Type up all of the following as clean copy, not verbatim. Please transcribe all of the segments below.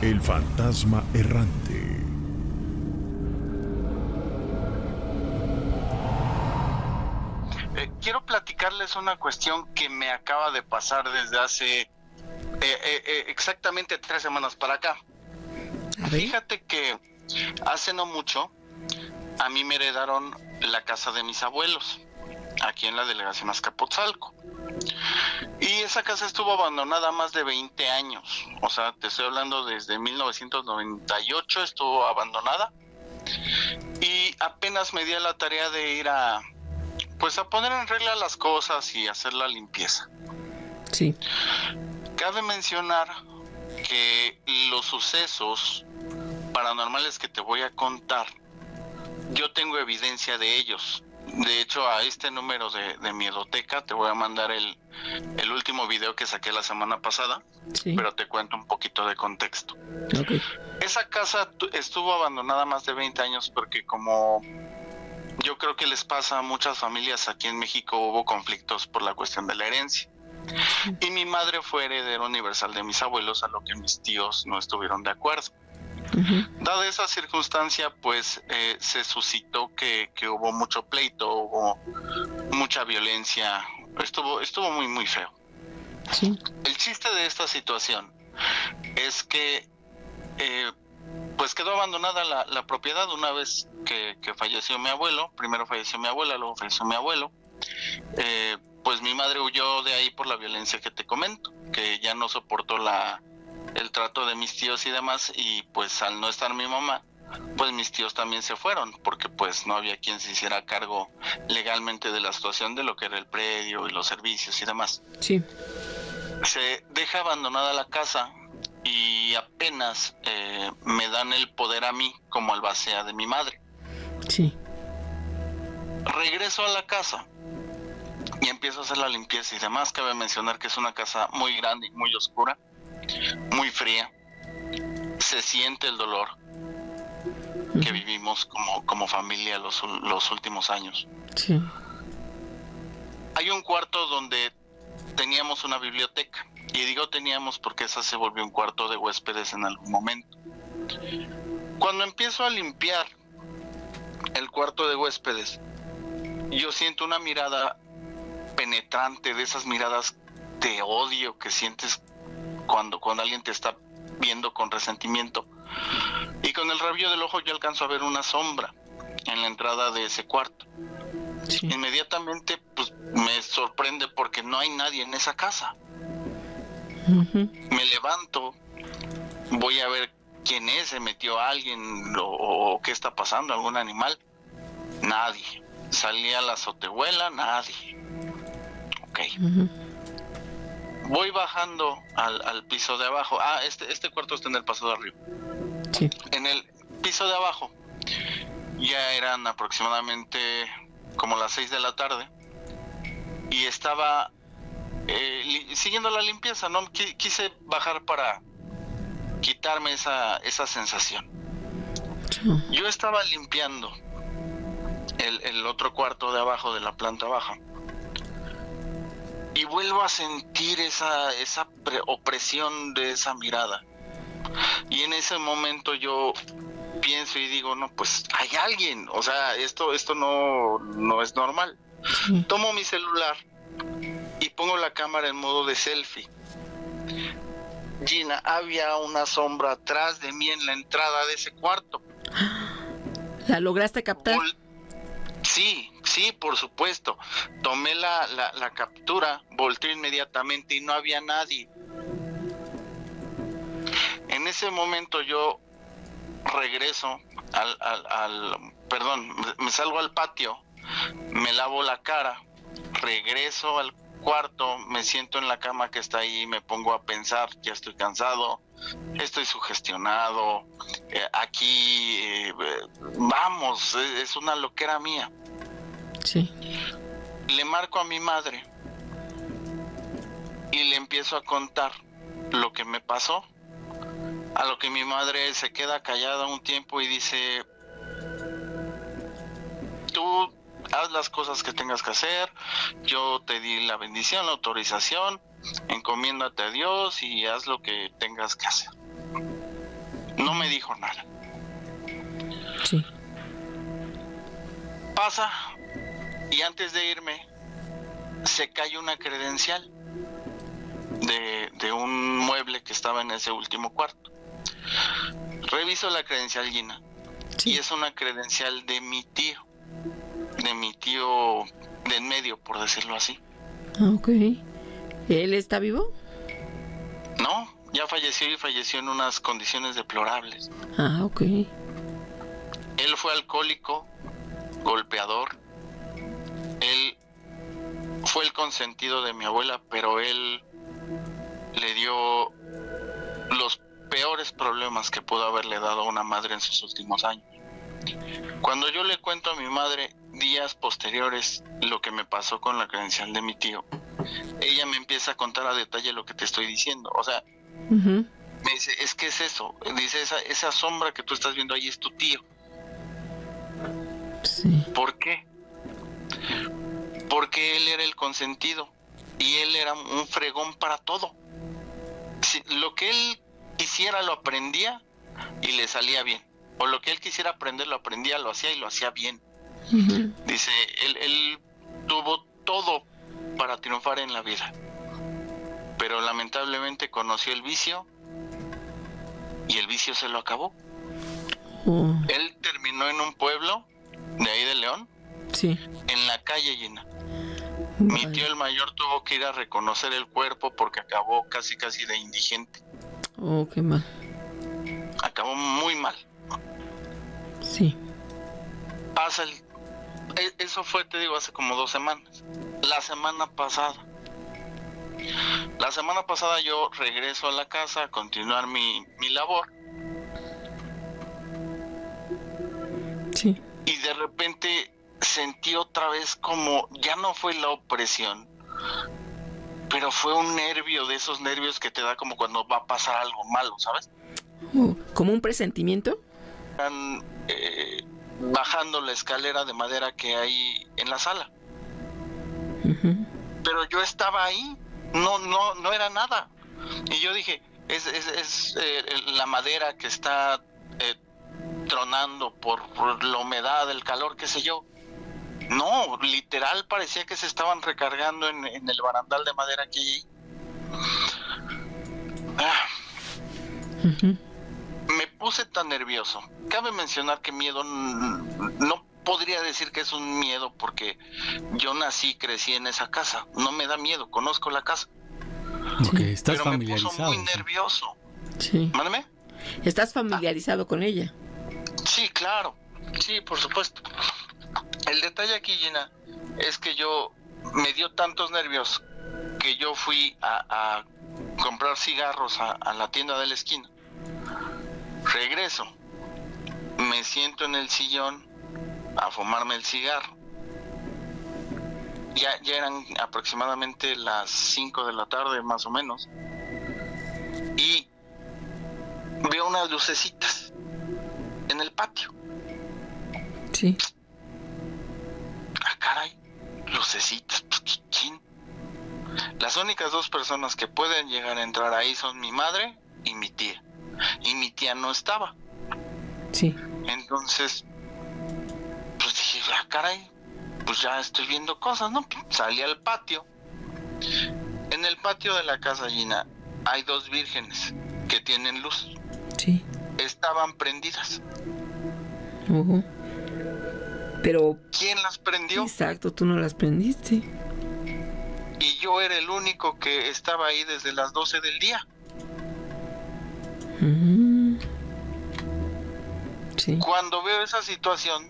El fantasma errante. Quiero platicarles una cuestión que me acaba de pasar desde hace exactamente 3 semanas para acá. Fíjate que hace no mucho a mí me heredaron la casa de mis abuelos, aquí en la delegación Azcapotzalco. Y esa casa estuvo abandonada más de 20 años. O sea, te estoy hablando desde 1998 estuvo abandonada. Y apenas me di a la tarea de ir a poner en regla las cosas y hacer la limpieza. Sí. Cabe mencionar que los sucesos paranormales que te voy a contar, yo tengo evidencia de ellos. De hecho, a este número de Miedoteca te voy a mandar el último video que saqué la semana pasada, sí. Pero te cuento un poquito de contexto. Okay. Esa casa estuvo abandonada más de 20 años porque, como yo creo que les pasa a muchas familias aquí en México, hubo conflictos por la cuestión de la herencia. Y mi madre fue heredera universal de mis abuelos, a lo que mis tíos no estuvieron de acuerdo. Dada esa circunstancia, pues se suscitó que hubo mucho pleito, hubo mucha violencia, estuvo muy muy feo. Sí. El chiste de esta situación es que pues quedó abandonada la propiedad una vez que falleció mi abuelo. Primero falleció mi abuela, luego falleció mi abuelo. Pues mi madre huyó de ahí por la violencia que te comento, que ya no soportó el trato de mis tíos y demás, y pues al no estar mi mamá, pues mis tíos también se fueron, porque pues no había quien se hiciera cargo legalmente de la situación de lo que era el predio y los servicios y demás. Sí. Se deja abandonada la casa y apenas me dan el poder a mí como albacea de mi madre. Sí. Regreso a la casa y empiezo a hacer la limpieza y demás. Cabe mencionar que es una casa muy grande y muy oscura, muy fría. Se siente el dolor que vivimos como familia los últimos años. Sí. Hay un cuarto donde teníamos una biblioteca, y digo teníamos porque esa se volvió un cuarto de huéspedes en algún momento. Cuando empiezo a limpiar el cuarto de huéspedes, yo siento una mirada penetrante, de esas miradas de odio que sientes cuando alguien te está viendo con resentimiento. Y con el rabillo del ojo yo alcanzo a ver una sombra en la entrada de ese cuarto. Sí. Inmediatamente pues me sorprende porque no hay nadie en esa casa. Me levanto, voy a ver quién es, se metió alguien o qué está pasando, algún animal. Nadie. Salí a la azotehuela, nadie. Ok. Voy bajando al piso de abajo. Este cuarto está en el paso de arriba. Sí. En el piso de abajo ya eran aproximadamente como las 6 de la tarde y estaba siguiendo la limpieza, ¿no? Quise bajar para quitarme esa sensación. Yo estaba limpiando el otro cuarto de abajo, de la planta baja, y vuelvo a sentir esa opresión de esa mirada. Y en ese momento yo pienso y digo, no, pues hay alguien, o sea, esto no es normal. Sí. Tomo mi celular y pongo la cámara en modo de selfie. Gina, había una sombra atrás de mí en la entrada de ese cuarto. ¿La lograste captar? Sí, por supuesto. Tomé la captura, volteé inmediatamente y no había nadie. En ese momento yo regreso me salgo al patio, me lavo la cara, regreso al cuarto, me siento en la cama que está ahí, me pongo a pensar, ya estoy cansado, estoy sugestionado, aquí vamos, es una loquera mía. Sí. Le marco a mi madre y le empiezo a contar lo que me pasó, a lo que mi madre se queda callada un tiempo y dice: tú haz las cosas que tengas que hacer, yo te di la bendición, la autorización, encomiéndate a Dios y haz lo que tengas que hacer. No me dijo nada. Sí. Pasa y antes de irme se cae una credencial de un mueble que estaba en ese último cuarto. Reviso la credencial, Gina, Sí. y es una credencial de mi tío de en medio, por decirlo así. Ah, ok. ¿Él está vivo? No, ya falleció y falleció en unas condiciones deplorables. Ah, ok. Él fue alcohólico, golpeador. Él fue el consentido de mi abuela, pero él le dio los peores problemas que pudo haberle dado a una madre en sus últimos años. Cuando yo le cuento a mi madre días posteriores lo que me pasó con la credencial de mi tío, ella me empieza a contar a detalle lo que te estoy diciendo. O sea, Ujú. me dice, es que es eso. Dice, esa sombra que tú estás viendo ahí es tu tío. Sí. ¿Por qué? Porque él era el consentido y él era un fregón para todo. Si, lo que él quisiera lo aprendía y le salía bien. O lo que él quisiera aprender lo aprendía, lo hacía y lo hacía bien. Ujú. Dice, él tuvo todo para triunfar en la vida, pero lamentablemente conoció el vicio y el vicio se lo acabó. Oh, Él terminó en un pueblo de ahí de León, sí. en la calle, Gina. Mi Vale. tío el mayor tuvo que ir a reconocer el cuerpo porque acabó casi de indigente. Oh, qué mal. Acabó muy mal. Sí. Pasa eso fue, te digo, hace como 2 semanas. La semana pasada yo regreso a la casa a continuar mi labor Sí. y de repente sentí otra vez como, ya no fue la opresión, pero fue un nervio de esos nervios que te da como cuando va a pasar algo malo, ¿sabes? Oh, ¿como un presentimiento? Están bajando la escalera de madera que hay en la sala. Ujú. Pero yo estaba ahí, no era nada. Y yo dije, es la madera que está tronando por la humedad, el calor, qué sé yo. No, literal parecía que se estaban recargando en el barandal de madera que hay ahí. Ujú. Me puse tan nervioso. Cabe mencionar que miedo no podría decir que es un miedo porque yo nací y crecí en esa casa. No me da miedo, conozco la casa. Ok, estás Pero me puso familiarizado. muy nervioso. Sí. Mándame. ¿Estás familiarizado con ella? Sí, claro. Sí, por supuesto. El detalle aquí, Gina, es que yo me dio tantos nervios que yo fui a comprar cigarros a la tienda de la esquina. Regreso, me siento en el sillón a fumarme el cigarro. Ya eran aproximadamente las 5 de la tarde, más o menos. Y veo unas lucecitas en el patio. Sí. Ah, caray, lucecitas, pues, ¿quién? Las únicas 2 personas que pueden llegar a entrar ahí son mi madre y mi tía. Y mi tía no estaba. Sí. Entonces, pues dije, ah, caray, pues ya estoy viendo cosas, ¿no? Salí al patio. En el patio de la casa, Gina, hay 2 vírgenes que tienen luz. Sí. Estaban prendidas. Ojo. Pero, ¿Quién las prendió? exacto, tú no las prendiste. Y yo era el único que estaba ahí desde las 12 del día. Mm. Sí. Cuando veo esa situación,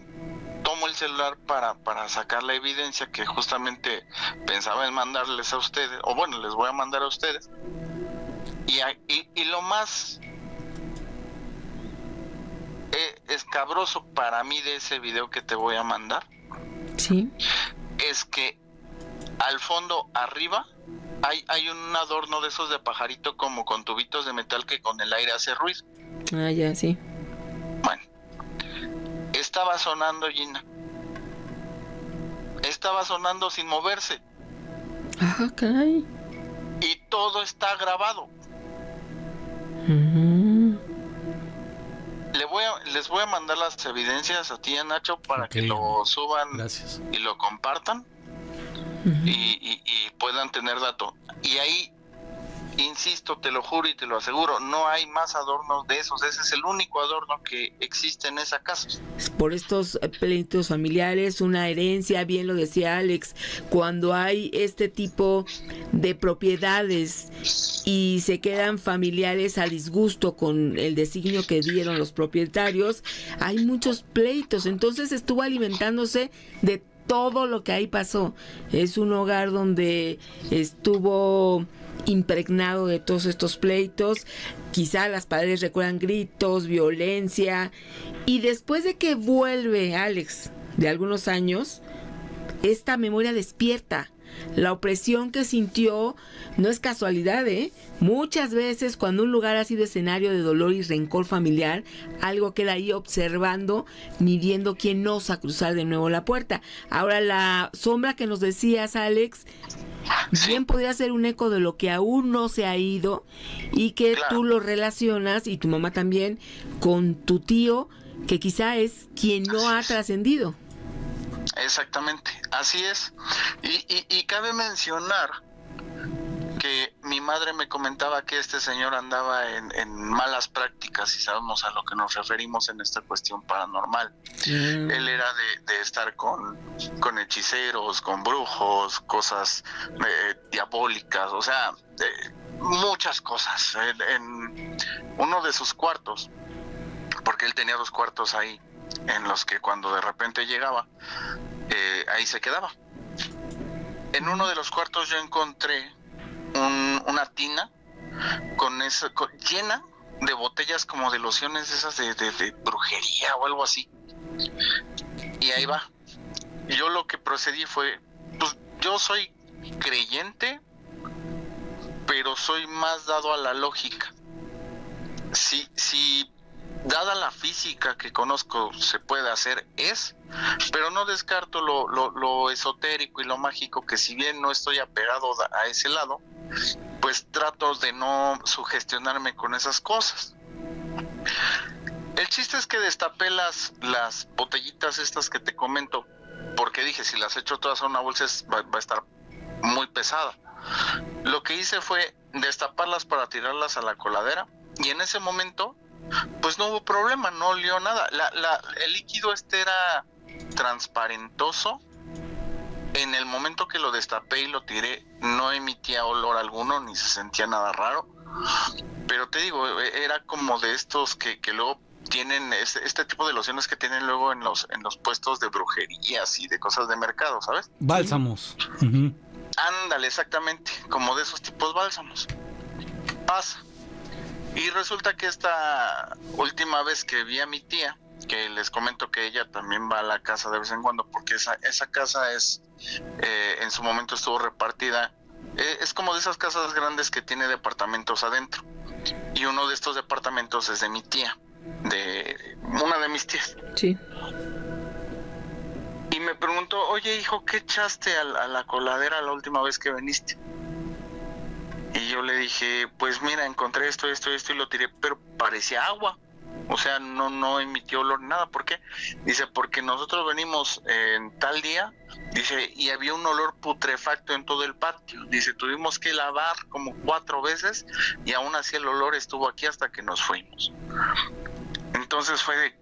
tomo el celular para sacar la evidencia que justamente pensaba en mandarles a ustedes, o bueno, les voy a mandar a ustedes. Y lo más escabroso para mí de ese video que te voy a mandar Sí. es que al fondo, arriba, hay un adorno de esos de pajarito como con tubitos de metal que con el aire hace ruido. Ah, ya, sí. Bueno, estaba sonando, Gina. Estaba sonando sin moverse. Ajá, caray. Y todo está grabado. Mm. les voy a mandar las evidencias a ti y a Nacho para Ok, que lo suban Gracias. y lo compartan y puedan tener dato. Y ahí, insisto, te lo juro y te lo aseguro, no hay más adornos de esos. Ese es el único adorno que existe en esa casa. Por estos pleitos familiares, una herencia, bien lo decía Alex, cuando hay este tipo de propiedades y se quedan familiares a disgusto con el designio que dieron los propietarios, hay muchos pleitos. Entonces estuvo alimentándose de todo lo que ahí pasó. Es un hogar donde estuvo impregnado de todos estos pleitos. Quizá las paredes recuerdan gritos, violencia, y después de que vuelve Alex de algunos años, esta memoria despierta. La opresión que sintió no es casualidad, ¿eh? Muchas veces cuando un lugar ha sido escenario de dolor y rencor familiar, algo queda ahí observando, midiendo quién osa cruzar de nuevo la puerta. Ahora, la sombra que nos decías, Alex, bien podría ser un eco de lo que aún no se ha ido y que tú lo relacionas, y tu mamá también, con tu tío, que quizá es quien no ha trascendido. Exactamente, así es. Y cabe mencionar que mi madre me comentaba que este señor andaba en malas prácticas, y sabemos a lo que nos referimos en esta cuestión paranormal. Él era de estar con hechiceros, con brujos, cosas diabólicas, o sea, muchas cosas. En uno de sus cuartos, porque él tenía 2 cuartos ahí, en los que cuando de repente llegaba, ahí se quedaba. En uno de los cuartos yo encontré una tina llena de botellas como de lociones esas de brujería o algo así. Y ahí va. Yo lo que procedí fue, pues yo soy creyente, pero soy más dado a la lógica. Si dada la física que conozco se puede hacer, pero no descarto lo esotérico y lo mágico, que si bien no estoy apegado a ese lado, pues trato de no sugestionarme con esas cosas. El chiste es que destapé las botellitas estas que te comento, porque dije, si las echo todas a una bolsa va a estar muy pesada. Lo que hice fue destaparlas para tirarlas a la coladera, y en ese momento pues no hubo problema, no olió nada. El líquido era transparentoso. En el momento que lo destapé y lo tiré, no emitía olor alguno, ni se sentía nada raro. Pero te digo, era como de estos que luego tienen este tipo de lociones que tienen luego en los puestos de brujerías y de cosas de mercado, ¿sabes? Bálsamos. Uh-huh. Ándale, exactamente, como de esos tipos bálsamos. Pasa. Y resulta que esta última vez que vi a mi tía, que les comento que ella también va a la casa de vez en cuando, porque esa casa en su momento estuvo repartida, es como de esas casas grandes que tiene departamentos adentro, y uno de estos departamentos es de mi tía, de una de mis tías. Sí. Y me preguntó, oye hijo, ¿qué echaste a la coladera la última vez que viniste? Y yo le dije, pues mira, encontré esto y lo tiré, pero parecía agua. O sea, no emitió olor ni nada. ¿Por qué? Dice, porque nosotros venimos en tal día, dice, y había un olor putrefacto en todo el patio. Dice, tuvimos que lavar como 4 veces y aún así el olor estuvo aquí hasta que nos fuimos. Entonces fue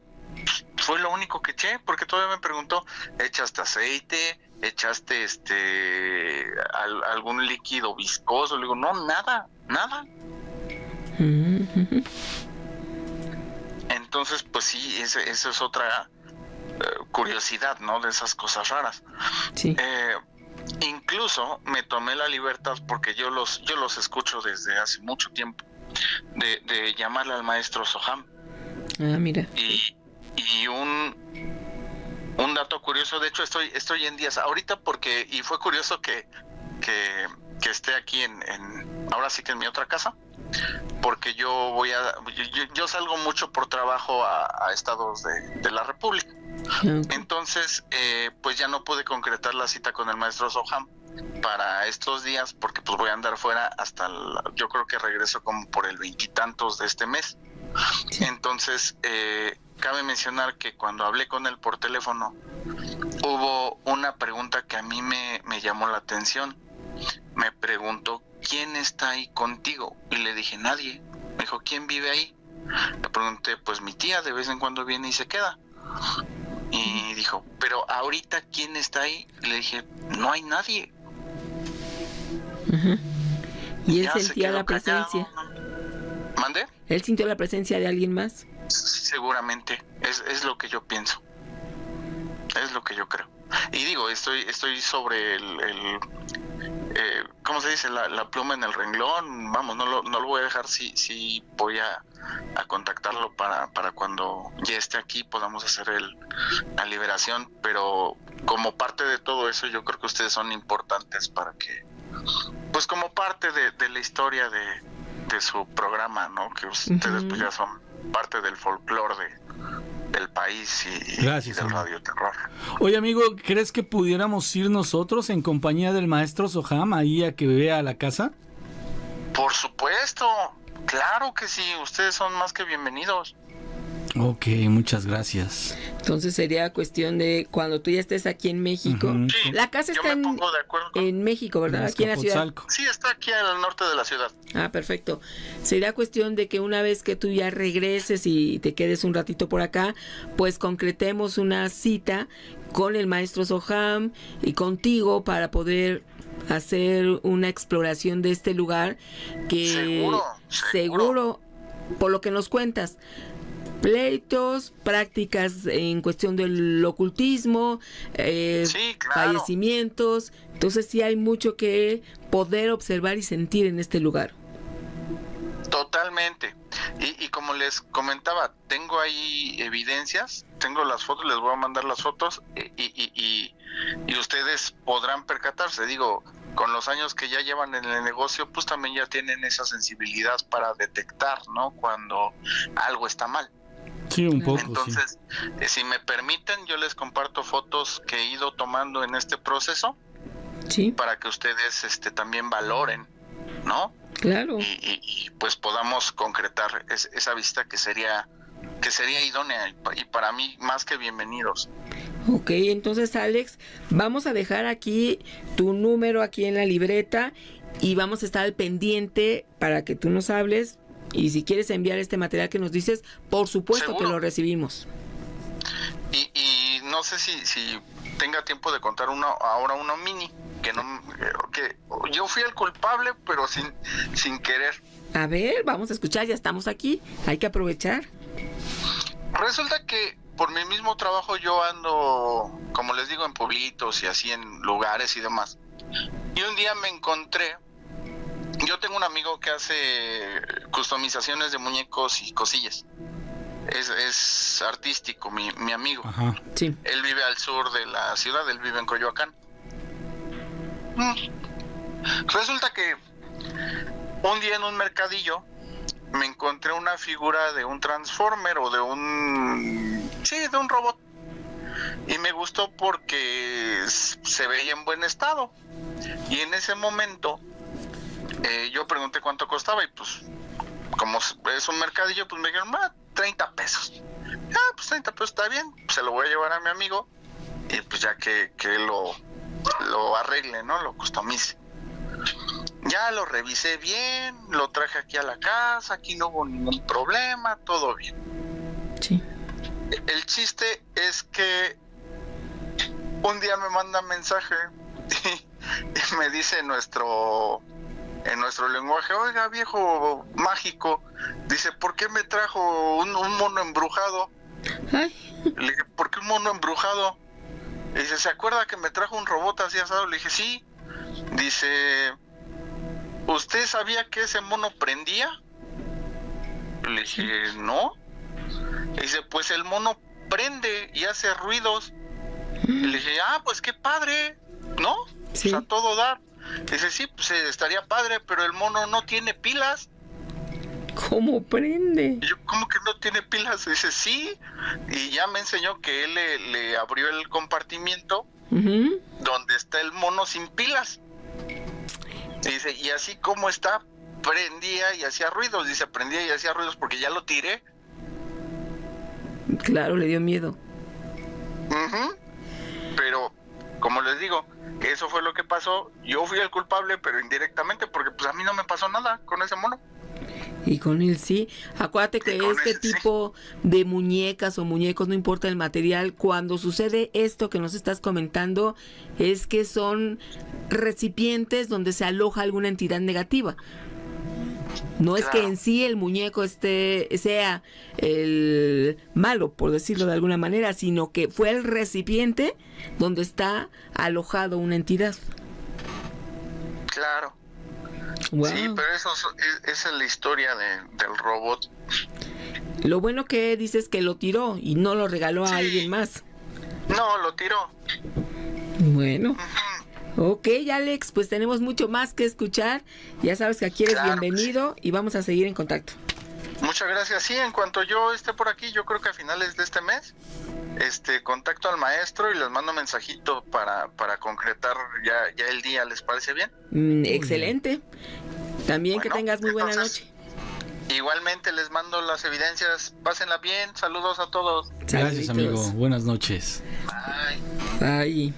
lo único que eché, porque todavía me preguntó, ¿echaste aceite? ¿Echaste algún líquido viscoso? Le digo, no, nada. Mm-hmm. Entonces, pues sí, eso es otra curiosidad, ¿no? De esas cosas raras. Sí. Incluso me tomé la libertad, porque yo los escucho desde hace mucho tiempo, de llamarle al maestro Soham. Ah, mira. Y un dato curioso, de hecho estoy en días ahorita, y fue curioso que esté aquí ahora sí que en mi otra casa, porque yo salgo mucho por trabajo a estados de la República. Okay. Entonces pues ya no pude concretar la cita con el maestro Soham para estos días, porque pues voy a andar fuera hasta yo creo que regreso como por el 20 y tantos de este mes. Sí. Entonces cabe mencionar que cuando hablé con él por teléfono, hubo una pregunta que a mí me llamó la atención. Me preguntó, ¿quién está ahí contigo? Y le dije, nadie. Me dijo, ¿quién vive ahí? Le pregunté, pues mi tía de vez en cuando viene y se queda. Y dijo, pero ahorita ¿quién está ahí? Y le dije, no hay nadie. Ujú. Y él Ya se sentía quedó la presencia. callado. ¿Mande? ¿Él sintió la presencia de alguien más? Seguramente, es lo que yo pienso. Es lo que yo creo. Y digo, estoy sobre ¿cómo se dice? La pluma en el renglón. Vamos, no lo voy a dejar. Si voy a contactarlo para cuando ya esté aquí podamos hacer la liberación. Pero como parte de todo eso, yo creo que ustedes son importantes para que, pues como parte de la historia de su programa, ¿no? Que ustedes pues ya son parte del folclore del país y Gracias, del amigo. Radio Terror. Oye, amigo, ¿crees que pudiéramos ir nosotros en compañía del maestro Soham ahí a que vea la casa? Por supuesto, claro que sí, ustedes son más que bienvenidos. Ok, muchas gracias. Entonces sería cuestión de cuando tú ya estés aquí en México. Ujú. Sí, La casa yo está me pongo de acuerdo. en México, ¿verdad? En Aquí en la ciudad. Azcapotzalco. Sí, está aquí al norte de la ciudad. Ah, perfecto. Sería cuestión de que una vez que tú ya regreses y te quedes un ratito por acá, pues concretemos una cita con el maestro Soham y contigo para poder hacer una exploración de este lugar que seguro, por lo que nos cuentas, pleitos, prácticas en cuestión del ocultismo, Sí, claro. fallecimientos. Entonces sí hay mucho que poder observar y sentir en este lugar. Totalmente. Y como les comentaba, tengo ahí evidencias, tengo las fotos, les voy a mandar las fotos y ustedes podrán percatarse. Digo, con los años que ya llevan en el negocio, pues también ya tienen esa sensibilidad para detectar, ¿no? Cuando algo está mal. Sí, un poco, Entonces, si me permiten, yo les comparto fotos que he ido tomando en este proceso Sí, para que ustedes también valoren, ¿no? claro. Y pues podamos concretar esa visita que sería idónea y para mí más que bienvenidos. Ok, entonces Alex, vamos a dejar aquí tu número aquí en la libreta y vamos a estar al pendiente para que tú nos hables. Y si quieres enviar este material que nos dices, por supuesto ¿Seguro? que lo recibimos. Y no sé si tenga tiempo de contar ahora uno mini, que yo fui el culpable, pero sin querer. A ver, vamos a escuchar, ya estamos aquí, hay que aprovechar. Resulta que por mi mismo trabajo yo ando, como les digo, en pueblitos y así en lugares y demás. Y un día me encontré, yo tengo un amigo que hace customizaciones de muñecos y cosillas. Es artístico, mi amigo. Ajá. Sí. Él vive al sur de la ciudad, él vive en Coyoacán. Resulta que un día en un mercadillo me encontré una figura de un Transformer o de un robot. Y me gustó porque se veía en buen estado. Y en ese momento yo pregunté cuánto costaba y pues como es un mercadillo, pues me dijeron, 30 pesos. Pues 30 pesos está bien, se lo voy a llevar a mi amigo y pues ya que lo arregle, ¿no? Lo customice. Ya lo revisé bien, lo traje aquí a la casa, aquí no hubo ningún problema, todo bien. Sí. El chiste es que un día me manda mensaje y me dice en nuestro lenguaje, oiga viejo mágico, dice, ¿por qué me trajo un mono embrujado? Ay. Le dije, ¿por qué un mono embrujado? Y dice, ¿se acuerda que me trajo un robot así asado? Le dije, sí. Dice, ¿usted sabía que ese mono prendía? Le dije, no. Y dice, pues el mono prende y hace ruidos. Y le dije, pues qué padre, ¿no? Sí. Pues a todo dar. Dice, sí, pues estaría padre, pero el mono no tiene pilas. ¿Cómo prende? Y yo, ¿cómo que no tiene pilas? Dice, sí. Y ya me enseñó que él le abrió el compartimiento Ujú. donde está el mono sin pilas. Y dice, y así como está, prendía y hacía ruidos. Dice, prendía y hacía ruidos porque ya lo tiré. Claro, le dio miedo. Ujú. Pero, como les digo, eso fue lo que pasó. Yo fui el culpable, pero indirectamente, porque pues a mí no me pasó nada con ese mono. Y con él sí. Acuérdate que con este él sí. tipo de muñecas o muñecos, no importa el material, cuando sucede esto que nos estás comentando, es que son recipientes donde se aloja alguna entidad negativa. No es que Claro. en sí el muñeco sea el malo, por decirlo de alguna manera, sino que fue el recipiente donde está alojado una entidad. Claro. Wow. Sí, pero esa es la historia del robot. Lo bueno que dices que lo tiró y no lo regaló a Sí. alguien más. No, lo tiró. Bueno. Ok, Alex, pues tenemos mucho más que escuchar. Ya sabes que aquí eres Claro que bienvenido y vamos a seguir en contacto. Muchas gracias. Sí, en cuanto yo esté por aquí, yo creo que a finales de este mes, contacto al maestro y les mando un mensajito para concretar ya el día. ¿Les parece bien? Excelente. También que Bueno, tengas muy buena entonces, noche. Igualmente les mando las evidencias. Pásenla bien. Saludos a todos. Gracias, Saluditos. amigo. Buenas noches. Bye. Ay,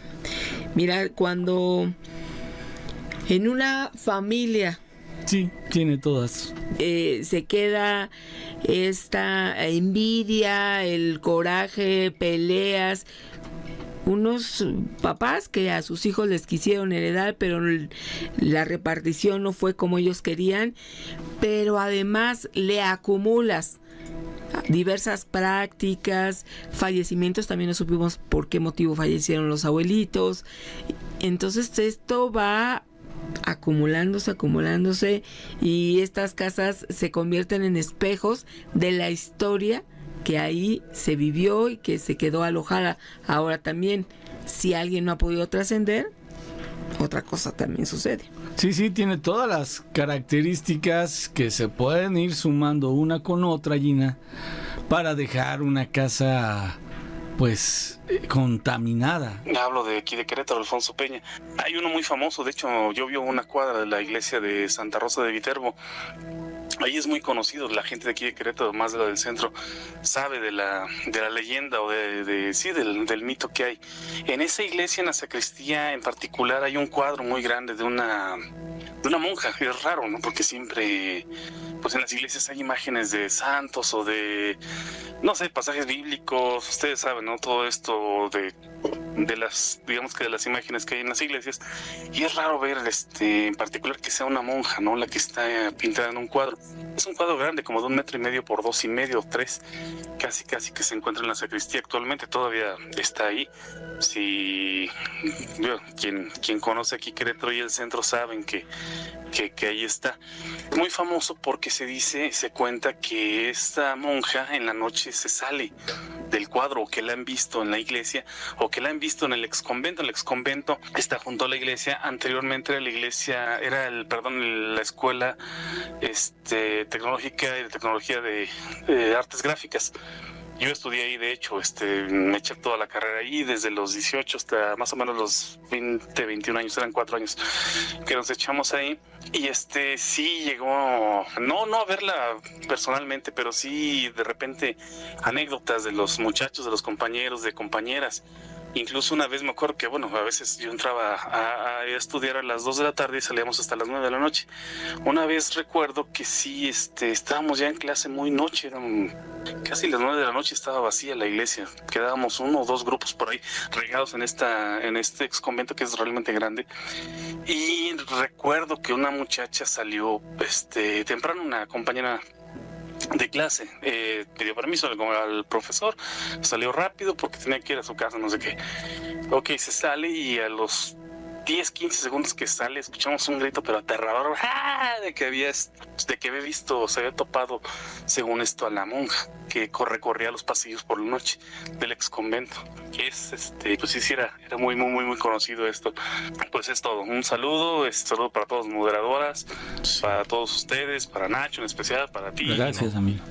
mira, cuando en una familia Sí, tiene todas. se queda esta envidia, el coraje, peleas, unos papás que a sus hijos les quisieron heredar, pero la repartición no fue como ellos querían, pero además le acumulas diversas prácticas, fallecimientos, también no supimos por qué motivo fallecieron los abuelitos. Entonces esto va acumulándose y estas casas se convierten en espejos de la historia que ahí se vivió y que se quedó alojada. Ahora también, si alguien no ha podido trascender, otra cosa también sucede. Sí, tiene todas las características que se pueden ir sumando una con otra, Gina, para dejar una casa pues contaminada. Hablo de aquí de Querétaro, Alfonso Peña. Hay uno muy famoso, de hecho yo vivo a una cuadra de la iglesia de Santa Rosa de Viterbo. Ahí es muy conocido, la gente de aquí de Querétaro, más de la del centro, sabe de la leyenda o del mito que hay. En esa iglesia, en la sacristía en particular, hay un cuadro muy grande de una monja. Es raro, ¿no? Porque siempre, pues en las iglesias hay imágenes de santos o de, no sé, pasajes bíblicos. Ustedes saben, ¿no? Todo esto de las, digamos que de las imágenes que hay en las iglesias, y es raro ver en particular que sea una monja, ¿no? La que está pintada en un cuadro. Es un cuadro grande, como de 1,5 metros por 2,5 o 3, casi que se encuentra en la sacristía actualmente, todavía está ahí. Si quien conoce aquí Querétaro y el centro saben que ahí está. Muy famoso porque se cuenta que esta monja en la noche se sale del cuadro, o que la han visto en la iglesia, o que la han visto en el exconvento. El exconvento está junto a la iglesia. Anteriormente era la iglesia, la escuela tecnológica y de tecnología de artes gráficas. Yo estudié ahí, de hecho, me eché toda la carrera ahí, desde los 18 hasta más o menos los 20, 21 años, eran 4 años que nos echamos ahí. Y sí llegó, no a verla personalmente, pero sí de repente anécdotas de los muchachos, de los compañeros, de compañeras. Incluso una vez me acuerdo que, bueno, a veces yo entraba a estudiar a las 2 de la tarde y salíamos hasta las 9 de la noche. Una vez recuerdo que sí, estábamos ya en clase muy noche, eran casi las 9 de la noche, estaba vacía la iglesia. Quedábamos 1 o 2 grupos por ahí regados en este ex convento que es realmente grande. Y recuerdo que una muchacha salió temprano, una compañera de clase, pidió permiso al profesor, salió rápido porque tenía que ir a su casa, no sé qué. Ok, se sale y a los 10, 15 segundos que sale escuchamos un grito pero aterrador, de que había visto, se había topado, según esto, a la monja que recorría los pasillos por la noche del ex convento. Pues sí, era muy conocido esto. Pues es todo, un saludo para todas las moderadoras, para todos ustedes, para Nacho en especial, para ti. Gracias, ¿no? amigo.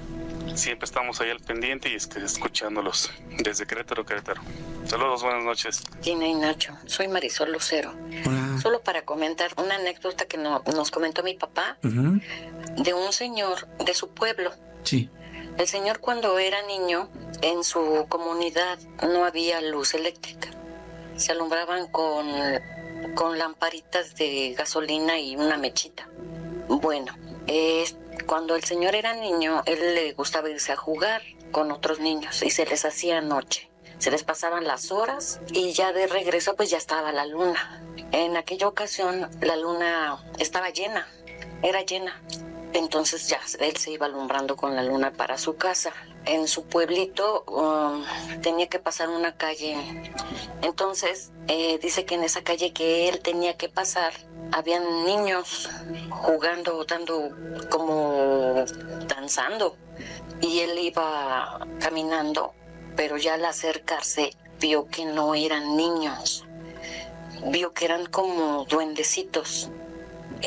Siempre estamos ahí al pendiente y escuchándolos desde Querétaro. Saludos, buenas noches. Gina y Nacho, soy Marisol Lucero. Hola. Solo para comentar una anécdota que nos comentó mi papá Ujú. de un señor de su pueblo. Sí. El señor cuando era niño, en su comunidad no había luz eléctrica. Se alumbraban con lamparitas de gasolina y una mechita. Bueno, cuando el señor era niño, él le gustaba irse a jugar con otros niños y se les hacía noche. Se les pasaban las horas y ya de regreso pues ya estaba la luna. En aquella ocasión la luna estaba llena, era llena. Entonces ya él se iba alumbrando con la luna para su casa. En su pueblito tenía que pasar una calle. Entonces dice que en esa calle que él tenía que pasar habían niños jugando, como danzando. Y él iba caminando, pero ya al acercarse vio que no eran niños. Vio que eran como duendecitos.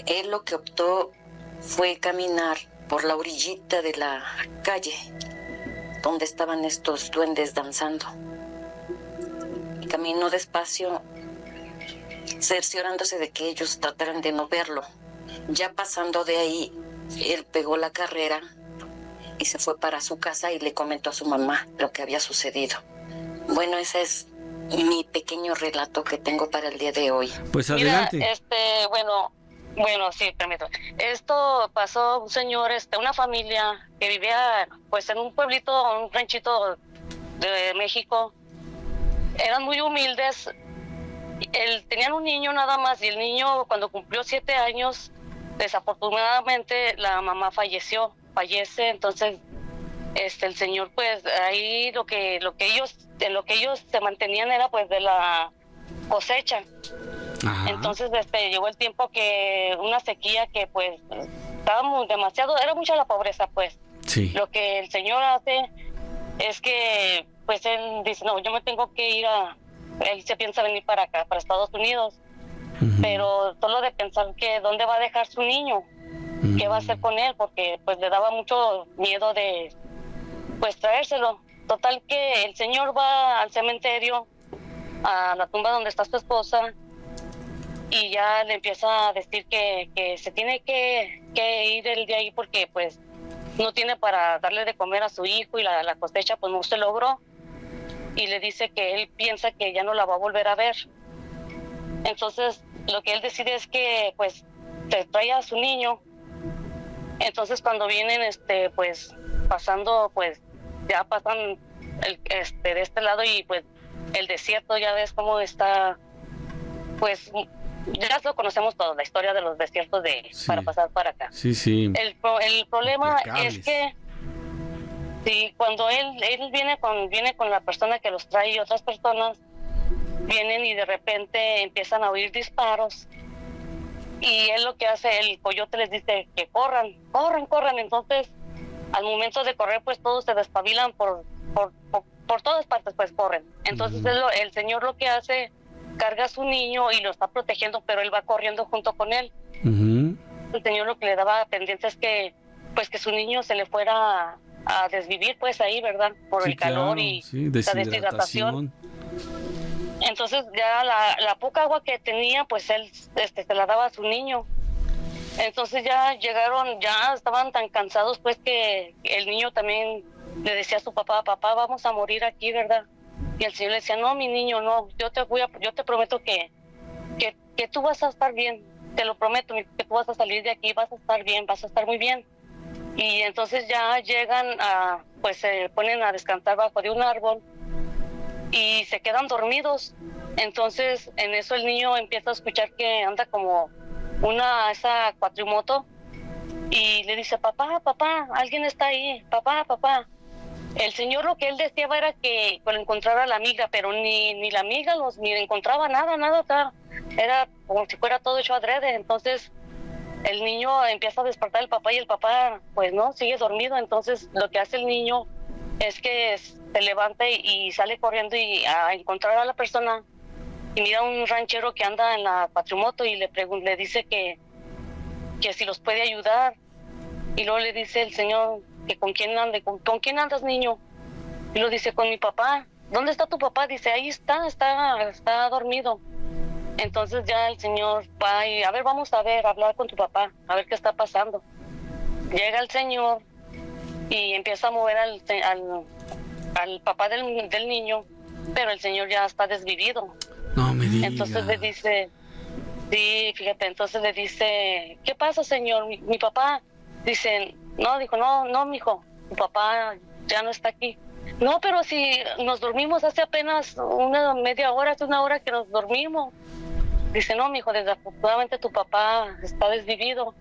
Él lo que optó fue caminar por la orillita de la calle donde estaban estos duendes danzando. Y caminó despacio, cerciorándose de que ellos trataran de no verlo. Ya pasando de ahí, él pegó la carrera y se fue para su casa y le comentó a su mamá lo que había sucedido. Bueno, ese es mi pequeño relato que tengo para el día de hoy. Pues adelante. Mira, bueno, sí, permítame. Esto pasó un señor, una familia que vivía pues en un pueblito, un ranchito de México. Eran muy humildes. Tenían un niño nada más y el niño cuando cumplió 7 años, desafortunadamente la mamá fallece. Entonces el señor pues ahí en lo que ellos se mantenían era pues de la cosecha. Ajá. Entonces llegó el tiempo que una sequía que pues estábamos demasiado, era mucha la pobreza pues. Sí. Lo que el señor hace es que pues él dice, no, yo me tengo que ir él se piensa venir para acá, para Estados Unidos. Uh-huh. Pero solo de pensar que dónde va a dejar su niño, qué va a hacer con él, porque pues le daba mucho miedo de pues traérselo. Total que el señor va al cementerio, a la tumba donde está su esposa, y ya le empieza a decir que se tiene que ir él de ahí porque pues no tiene para darle de comer a su hijo y la cosecha pues no se logró, y le dice que él piensa que ya no la va a volver a ver. Entonces lo que él decide es que pues te trae a su niño. Entonces cuando vienen pues pasando, pues ya pasan de este lado y pues el desierto, ya ves cómo está, pues ya lo conocemos todos, la historia de los desiertos Sí. para pasar para acá. Sí, sí. El problema Implacables. es que sí, cuando él viene con la persona que los trae y otras personas vienen y de repente empiezan a oír disparos, y él lo que hace, el coyote les dice que corran. Entonces al momento de correr pues todos se despabilan por todas partes, pues corren. Entonces el señor lo que hace, carga a su niño y lo está protegiendo, pero él va corriendo junto con él. Uh-huh. El señor lo que le daba pendiente es que su niño se le fuera a desvivir pues ahí, ¿verdad? Por Sí, el calor claro, y sí, la deshidratación. Entonces ya la poca agua que tenía pues él se la daba a su niño. Entonces ya llegaron, ya estaban tan cansados pues que el niño también le decía a su papá, vamos a morir aquí, ¿verdad? Y el señor le decía, no, mi niño, no, yo te prometo que tú vas a estar bien, te lo prometo, que tú vas a salir de aquí, vas a estar bien, vas a estar muy bien. Y entonces ya llegan pues se ponen a descansar bajo de un árbol y se quedan dormidos. Entonces en eso el niño empieza a escuchar que anda como esa cuatrimoto y le dice, papá, alguien está ahí, papá. El señor lo que él deseaba era que encontrara a la amiga, pero ni la amiga ni encontraba nada, o sea, era como si fuera todo hecho adrede. Entonces el niño empieza a despertar al papá y el papá pues no, sigue dormido. Entonces lo que hace el niño es que se levanta y sale corriendo y a encontrar a la persona, y mira un ranchero que anda en la cuatrimoto y le dice que si los puede ayudar. Y luego le dice el señor que con quién andas, niño. Y lo dice, con mi papá. ¿Dónde está tu papá? Dice, ahí está dormido. Entonces ya el señor va y, a ver, vamos a hablar con tu papá, a ver qué está pasando. Llega el señor y empieza a mover al papá del niño, pero el señor ya está desvivido. No me diga. Entonces le dice, sí, fíjate, entonces le dice, ¿qué pasa, señor? Mi papá. Dice, no, mijo, tu papá ya no está aquí. No, pero si nos dormimos hace apenas una media hora, hace una hora que nos dormimos. Dice, no, mijo, desafortunadamente tu papá está desvivido.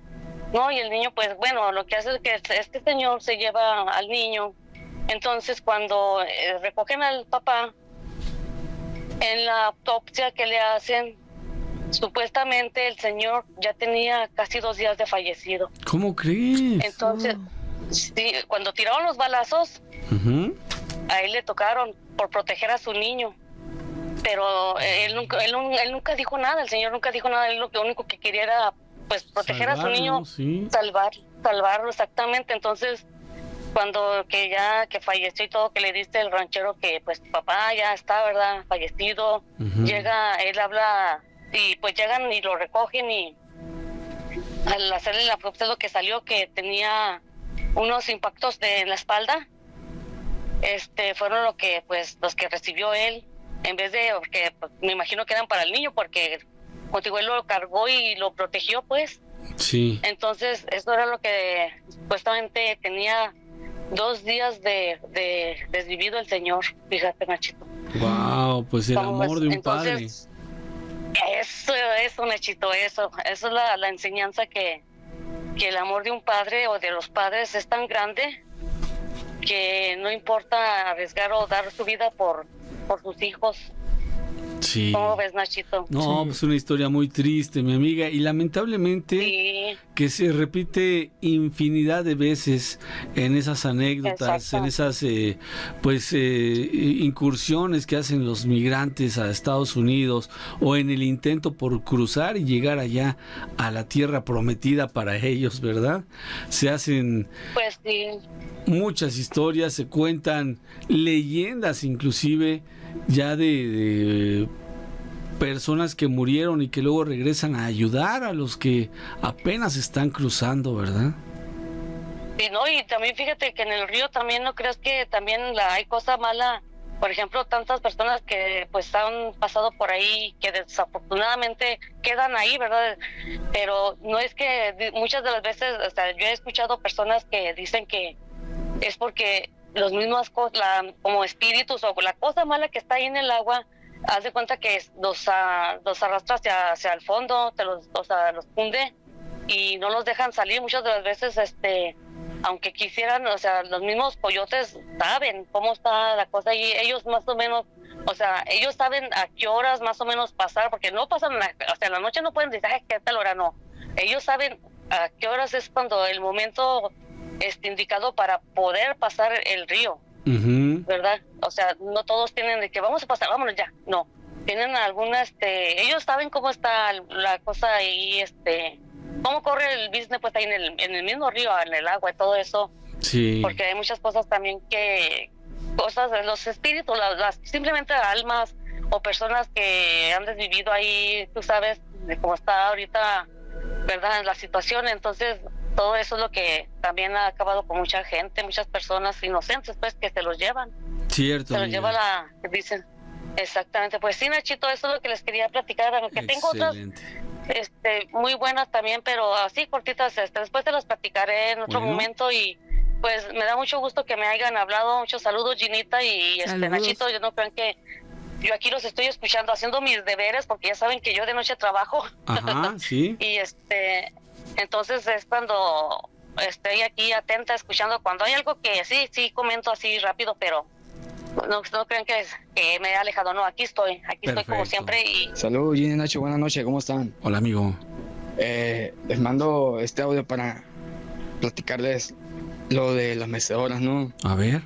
No, y el niño, pues bueno, lo que hace es que este señor se lleva al niño. Entonces, cuando recogen al papá, en la autopsia que le hacen, supuestamente el señor ya tenía casi 2 días de fallecido. ¿Cómo crees? Entonces, sí, cuando tiraron los balazos, a él le tocaron por proteger a su niño. Pero él nunca dijo nada, el señor nunca dijo nada. Él lo único que quería era pues proteger a su niño, sí. salvarlo exactamente. Entonces, cuando que falleció y todo, que le dice el ranchero que pues papá ya está, ¿verdad?, fallecido. Llega, él habla y pues llegan y lo recogen, y al hacerle la autopsia lo que salió que tenía unos impactos en la espalda. Fueron los que recibió él, en vez de, porque pues, me imagino que eran para el niño, porque contigo él lo cargó y lo protegió, pues. Sí. Entonces, eso era lo que supuestamente tenía 2 días de desvivido el señor, fíjate, Nachito. Wow, pues el amor de un entonces, padre. Eso, Nachito, eso es la enseñanza que el amor de un padre o de los padres es tan grande que no importa arriesgar o dar su vida por sus hijos. Sí. ¿Cómo ves, Nachito? No, pues una historia muy triste, mi amiga, y lamentablemente Sí. que se repite infinidad de veces en esas anécdotas, Exacto. en esas incursiones que hacen los migrantes a Estados Unidos, o en el intento por cruzar y llegar allá a la tierra prometida para ellos, ¿verdad? Se hacen Pues sí. muchas historias, se cuentan leyendas inclusive ya de personas que murieron y que luego regresan a ayudar a los que apenas están cruzando, ¿verdad? Sí, no, y también fíjate que en el río también no crees que también hay cosa mala. Por ejemplo, tantas personas que pues han pasado por ahí que desafortunadamente quedan ahí, ¿verdad? Pero no es que muchas de las veces, o sea, yo he escuchado personas que dicen que es porque los mismos como espíritus o la cosa mala que está ahí en el agua, haz de cuenta que los arrastra hacia el fondo, los hunde y no los dejan salir. Muchas de las veces, aunque quisieran, o sea, los mismos coyotes saben cómo está la cosa y ellos más o menos, o sea, ellos saben a qué horas más o menos pasar, porque no pasan, o sea, en la noche no pueden decir, ay, qué tal hora, no. Ellos saben a qué horas es cuando el momento indicado para poder pasar el río, ¿verdad? O sea, no todos tienen de que vamos a pasar, vámonos ya, no. Tienen algunas, ellos saben cómo está la cosa ahí, cómo corre el business pues ahí en el mismo río, en el agua y todo eso. Sí. Porque hay muchas cosas también cosas de los espíritus, simplemente almas o personas que han desvivido ahí, tú sabes de cómo está ahorita, ¿verdad?, la situación. Entonces, todo eso es lo que también ha acabado con mucha gente, muchas personas inocentes, pues, que se los llevan. Cierto. Se los lleva dicen, exactamente. Pues sí, Nachito, eso es lo que les quería platicar, aunque tengo otras muy buenas también, pero así cortitas, después te las platicaré en otro momento. Y pues me da mucho gusto que me hayan hablado. Muchos saludos, Ginita y Nachito. Yo no crean que yo aquí los estoy escuchando, haciendo mis deberes, porque ya saben que yo de noche trabajo. Ajá, sí. Y entonces es cuando estoy aquí atenta, escuchando. Cuando hay algo que sí comento así rápido, pero no crean que me he alejado. No, aquí estoy como siempre. Salud, Gina, Nacho, buenas noches, ¿cómo están? Hola, amigo. Les mando este audio para platicarles lo de las mecedoras, ¿no? A ver.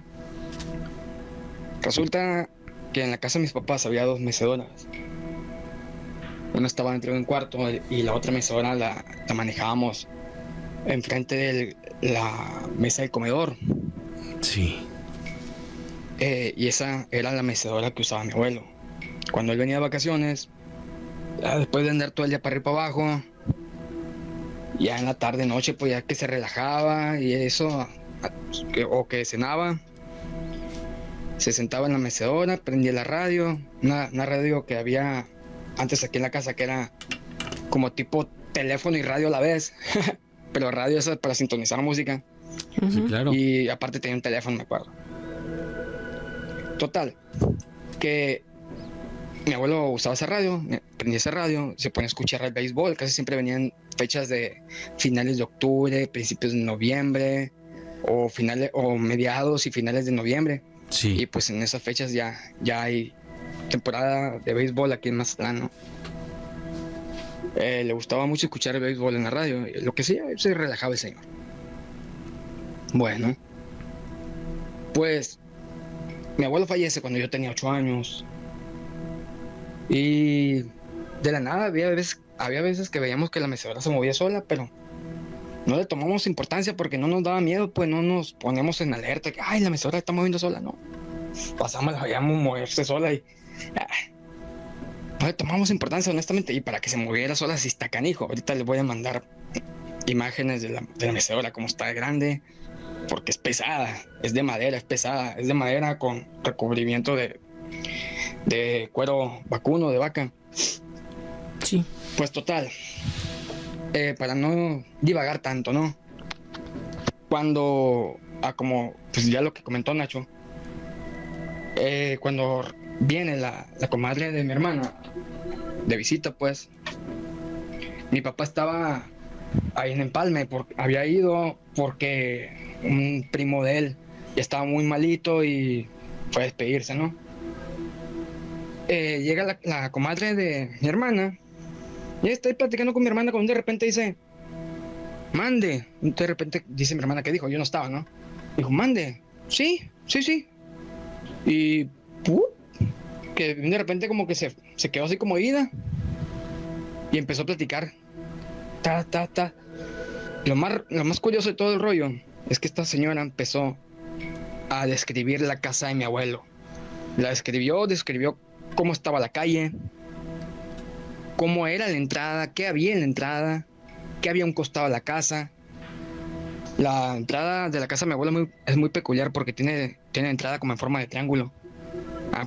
Resulta que en la casa de mis papás había 2 mecedoras. Una estaba dentro de un cuarto y la otra mecedora la manejábamos enfrente de la mesa del comedor. Sí. Y esa era la mecedora que usaba mi abuelo. Cuando él venía de vacaciones, ya después de andar todo el día para arriba y para abajo, ya en la tarde, noche, pues ya que se relajaba y eso, o que cenaba, se sentaba en la mecedora, prendía la radio, una radio que había antes aquí en la casa, que era como tipo teléfono y radio a la vez, pero radio esa para sintonizar música. Sí, claro. Y aparte tenía un teléfono, me acuerdo. Total, que mi abuelo usaba esa radio, prendía esa radio, se ponía a escuchar el béisbol, casi siempre venían fechas de finales de octubre, principios de noviembre, o mediados y finales de noviembre. Sí. Y pues en esas fechas ya hay temporada de béisbol aquí en Mazatlán, ¿no? Le gustaba mucho escuchar el béisbol en la radio, lo que sí, se relajaba el señor. Bueno, pues mi abuelo fallece cuando yo tenía 8 años. Y de la nada había veces que veíamos que la mecedora se movía sola, pero no le tomamos importancia porque no nos daba miedo, pues no nos ponemos en alerta, que ay, la mecedora está moviendo sola, no. Pasamos, la veíamos moverse sola y no le tomamos importancia, honestamente. Y para que se moviera sola, sí está canijo. Ahorita les voy a mandar imágenes de la mecedora, como está grande, porque es pesada, es de madera, es pesada, es de madera con recubrimiento de cuero vacuno, de vaca. Sí. Pues total, para no divagar tanto, ¿no? Cuando, como pues ya lo que comentó Nacho, cuando viene la comadre de mi hermana de visita, pues mi papá estaba ahí en Empalme, había ido porque un primo de él ya estaba muy malito y fue a despedirse, ¿no? Llega la comadre de mi hermana y estoy platicando con mi hermana cuando de repente dice, mande. De repente dice mi hermana, ¿qué dijo? Yo no estaba, ¿no? Dijo, mande. Sí. Y que de repente como que se quedó así como ida y empezó a platicar. Lo más curioso de todo el rollo es que esta señora empezó a describir la casa de mi abuelo. La describió cómo estaba la calle, cómo era la entrada, qué había en la entrada, qué había a un costado de la casa. La entrada de la casa de mi abuelo es muy peculiar porque tiene entrada como en forma de triángulo.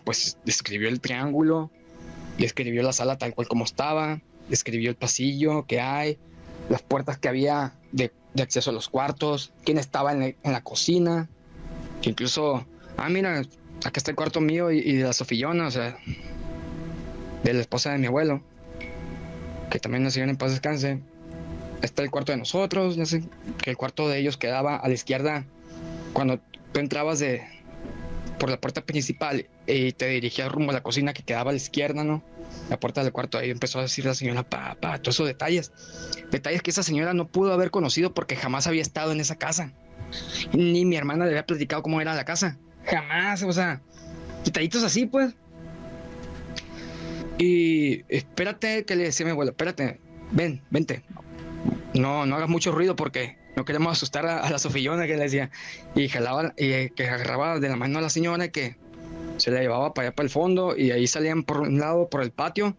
Pues describió el triángulo, describió la sala tal cual como estaba, describió el pasillo que hay, las puertas que había de acceso a los cuartos, quién estaba en la cocina, que incluso, mira, acá está el cuarto mío y de la Sofillona, o sea, de la esposa de mi abuelo, que también la señora en paz descanse. Está el cuarto de nosotros, ya sé que el cuarto de ellos quedaba a la izquierda cuando tú entrabas por la puerta principal y te dirigías rumbo a la cocina, que quedaba a la izquierda, ¿no? La puerta del cuarto. Ahí empezó a decir la señora, todos esos detalles que esa señora no pudo haber conocido porque jamás había estado en esa casa, ni mi hermana le había platicado cómo era la casa, jamás, o sea, detallitos así, pues. Y espérate, que le decía a mi abuelo, espérate, vente, no hagas mucho ruido porque no queremos asustar a la Sofillona, que le decía. Y jalaba, y que agarraba de la mano a la señora, que se la llevaba para allá para el fondo, y ahí salían por un lado, por el patio.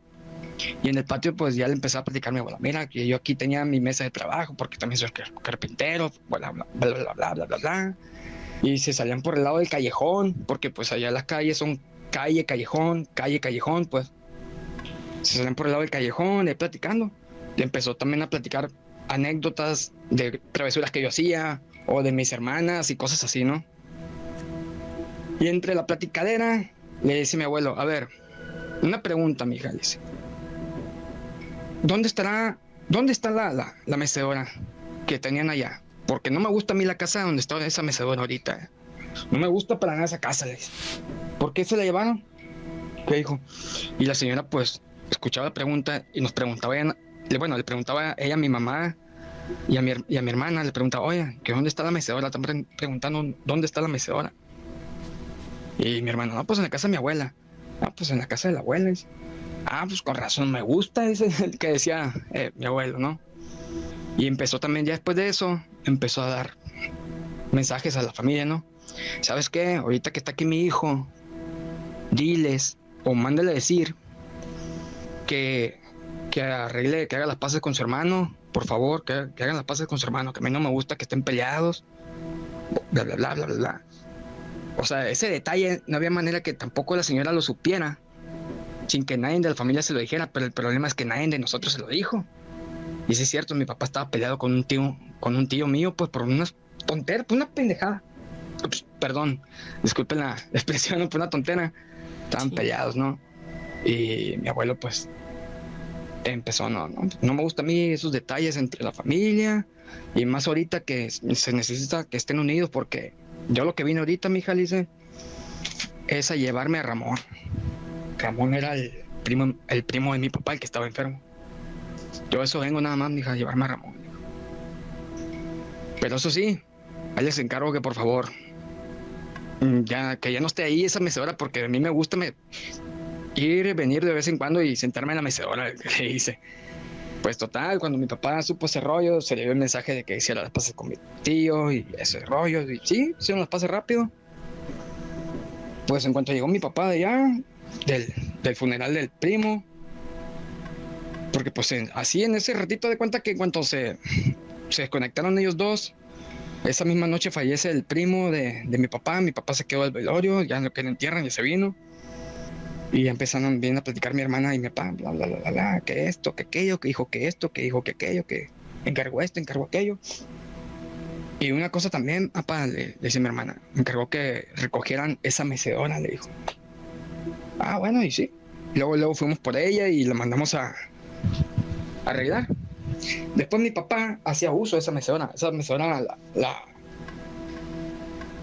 Y en el patio pues ya le empezaba a platicar a mi abuela, mira, que yo aquí tenía mi mesa de trabajo porque también soy carpintero, bla, bla, bla, bla, bla, bla, bla. Y se salían por el lado del callejón, porque pues allá las calles son callejón, pues. Se salían por el lado del callejón, ahí platicando. Y empezó también a platicar anécdotas de travesuras que yo hacía, o de mis hermanas y cosas así, ¿no? Y entre la platicadera le dice mi abuelo, a ver, una pregunta, mija, dice, ¿dónde está la mecedora que tenían allá? Porque no me gusta a mí la casa donde está esa mecedora ahorita. No me gusta para nada esa casa, le dice. ¿Por qué se la llevaron? ¿Qué dijo? Y la señora pues escuchaba la pregunta y nos preguntaba, le preguntaba ella a mi mamá y a mi hermana, le preguntaba, oye, ¿que dónde está la mecedora? Están preguntando, ¿dónde está la mecedora? Y mi hermano, no, pues en la casa de mi abuela. Pues en la casa de la abuela. Dice. Pues con razón me gusta, dice el que decía mi abuelo, ¿no? Y empezó también, ya después de eso, empezó a dar mensajes a la familia, ¿no? ¿Sabes qué? Ahorita que está aquí mi hijo, diles, o mándale a decir que arregle, que haga las paces con su hermano, por favor, que hagan las paces con su hermano, que a mí no me gusta que estén peleados. bla, bla, bla, bla, bla, bla. O sea, ese detalle no había manera que tampoco la señora lo supiera, sin que nadie de la familia se lo dijera, pero el problema es que nadie de nosotros se lo dijo. Y sí es cierto, mi papá estaba peleado con un tío mío, pues por unas tonteras, por una pendejada. Pues, perdón, disculpen la expresión, por una tontera. Estaban peleados, ¿no? Y mi abuelo, pues, empezó, no me gusta a mí esos detalles entre la familia, y más ahorita que se necesita que estén unidos, porque yo lo que vine ahorita, mija, dice, es a llevarme a Ramón. Ramón era el primo de mi papá, el que estaba enfermo. Yo eso vengo nada más, mija, a llevarme a Ramón. Pero eso sí, ahí les encargo que por favor, que ya no esté ahí esa mecedora, porque a mí me gusta ir y venir de vez en cuando y sentarme en la mecedora, que hice. Pues total, cuando mi papá supo ese rollo, se le dio el mensaje de que hiciera las paces con mi tío y ese rollo, y sí, hicieron las paces rápido. Pues en cuanto llegó mi papá de allá, del funeral del primo, porque pues así en ese ratito de cuenta que en cuanto se desconectaron ellos dos, esa misma noche fallece el primo de mi papá se quedó al velorio, ya lo que le entierran, ya se vino. Y empezaron bien a platicar mi hermana y mi papá, bla, bla, bla, bla, bla, que esto, que aquello, que dijo que esto, que dijo que aquello, que encargó esto, encargó aquello. Y una cosa también, papá, le dice mi hermana, me encargó que recogieran esa mecedora, le dijo. Ah, bueno, y sí. Luego fuimos por ella y la mandamos a arreglar. Después mi papá hacía uso de esa mecedora. Esa mecedora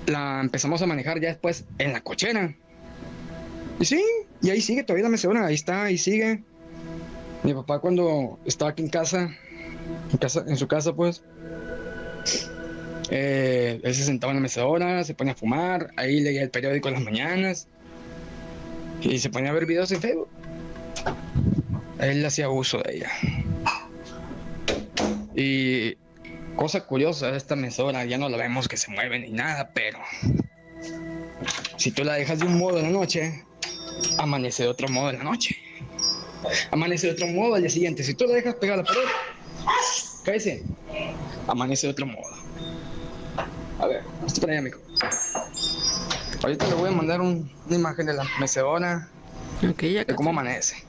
la empezamos a manejar ya después en la cochera. Y sí, y ahí sigue todavía la mecedora, ahí está, ahí sigue. Mi papá cuando estaba aquí en su casa pues, él se sentaba en la mecedora, se ponía a fumar, ahí leía el periódico en las mañanas y se ponía a ver videos en Facebook. Él hacía uso de ella. Y cosa curiosa de esta mecedora, ya no la vemos que se mueve ni nada, pero si tú la dejas de un modo en la noche, amanece de otro modo en la noche. Amanece de otro modo al día siguiente. Si tú la dejas pegada a la pared, cállese, amanece de otro modo. A ver, esto para allá, amigo. Ahorita le voy a mandar una imagen de la mecedora, de cómo amanece.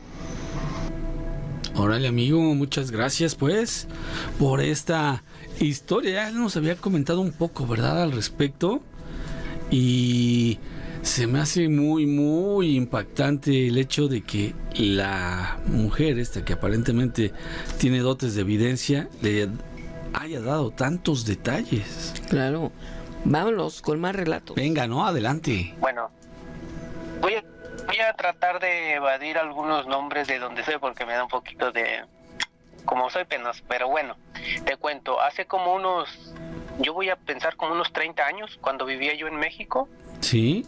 Órale, amigo, muchas gracias pues por esta historia. Ya nos había comentado un poco, ¿verdad?, al respecto. Y se me hace muy, muy impactante el hecho de que la mujer esta, que aparentemente tiene dotes de evidencia, le haya dado tantos detalles. Claro. Vámonos con más relatos. Venga, ¿no? Adelante. Bueno, voy a tratar de evadir algunos nombres de donde soy porque me da un poquito de... Como soy penoso, pero bueno, te cuento. Hace como yo voy a pensar como unos 30 años, cuando vivía yo en México. ¿Sí?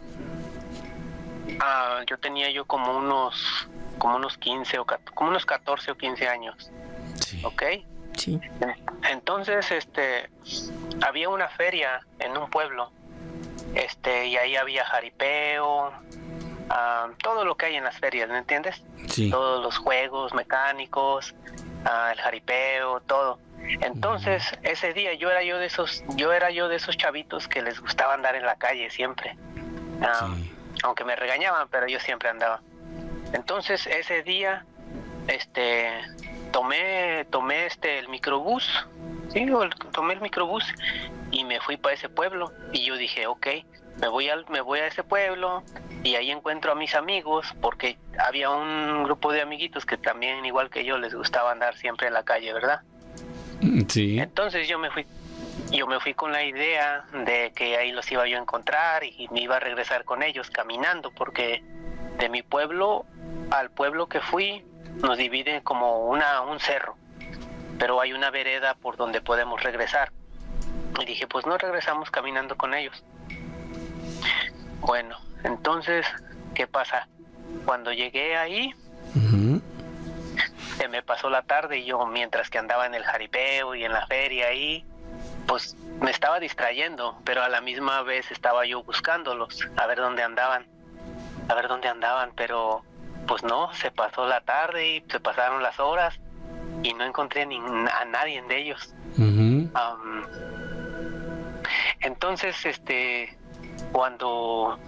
Yo tenía como unos 15 como unos 14 o 15 años. Sí. ¿Ok? Sí. Entonces, había una feria en un pueblo, y ahí había jaripeo, todo lo que hay en las ferias, ¿me entiendes? Sí. Todos los juegos mecánicos, el jaripeo, todo. Entonces, ese día yo era yo de esos chavitos que les gustaba andar en la calle siempre. Sí. Aunque me regañaban, pero yo siempre andaba. Entonces, ese día, tomé el microbús, ¿sí? Tomé el microbús y me fui para ese pueblo. Y yo dije, ok, me voy a ese pueblo y ahí encuentro a mis amigos, porque había un grupo de amiguitos que también, igual que yo, les gustaba andar siempre en la calle, ¿verdad? Sí. Entonces yo me fui con la idea de que ahí los iba yo a encontrar y me iba a regresar con ellos caminando, porque de mi pueblo al pueblo que fui nos divide como un cerro, pero hay una vereda por donde podemos regresar. Y dije, pues no, regresamos caminando con ellos. Bueno, entonces, ¿qué pasa? Cuando llegué ahí, se me pasó la tarde y yo, mientras que andaba en el jaripeo y en la feria ahí, pues me estaba distrayendo, pero a la misma vez estaba yo buscándolos, a ver dónde andaban, pero pues no, se pasó la tarde y se pasaron las horas y no encontré a nadie de ellos. Entonces, cuando